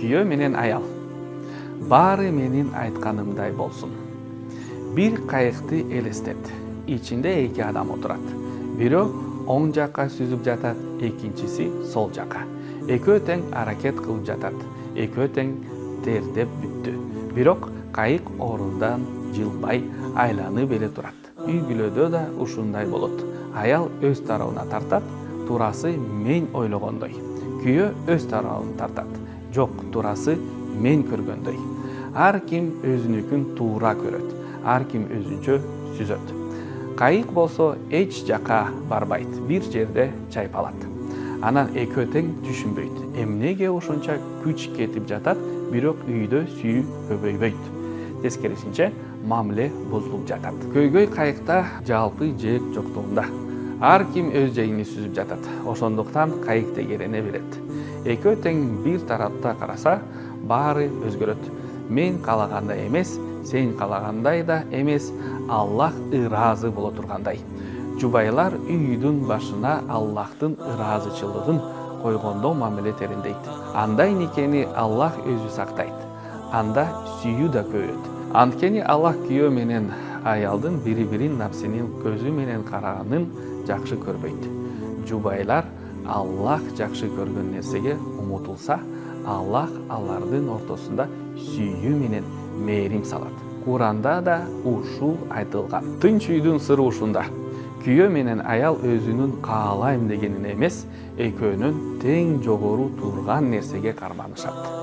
Kүйөө менен аял. Баары менин айтканымдай болсун. Бир кайыкты элестет. Ичинде эки адам отурат. Бирөө оң жакка сүзүп жатат, экинчиси сол жакка. Экөө тең аракет кылып жатат. Экөө тең тердеп бүттү. Бирок кайык орундан жылбай айланып эле турат. Үй бүлөдө да ушундай болот. Аял өз тарабына тартат, турасы мен ойлогондой. Күйөө өз тарабын тартат. Жок, турасы мен көргөндөй. Ар ким өзүнүкүн туура көрөт. Ар ким өзүнчө сүзөт. Кайык болсо эч жака барбайт, бир жерде чайпалат. Анан экөө тең түшүнбөйт. Эмнеге ушунча күч кетип жатат, бирок үйдө сүйүү көбөйбөйт. Тескерисинче мамиле бузулуп жатат. Көйгөй кайыкта жалпы жээк жоктугунда. Ар ким өз жайын сүзүп жатат. Ошондуктан кайык тегерене берет. Экөө тең бир тарапта караса, баары өзгөрөт. Мен каалагандай эмес, сен каалагандай да эмес, Аллах ыраазы боло тургандай. Жубайлар үйдүн башына Аллахтын ыраазычылыгын койгондо мамиле тереңдейт. Андай никени Аллах өзү сактайт. Анда сүйүү да көбөйөт. Анткени Аллах күйөө менен аялдын бири-бирин напсинин көзү менен караганын жакшы көрбөйт. Жубайлар Аллах жакшы көргөн нерсеге умутулса, Аллах алардын ортосунда сүйүү менен мээрим салат. Куранда да ушул айтылган. Тынч үйдүн сыры ушунда. Күйөө менен аял өзүнүн каалайм дегенин эмес, экөөнүн тең жогору турган нерсеге карманышат.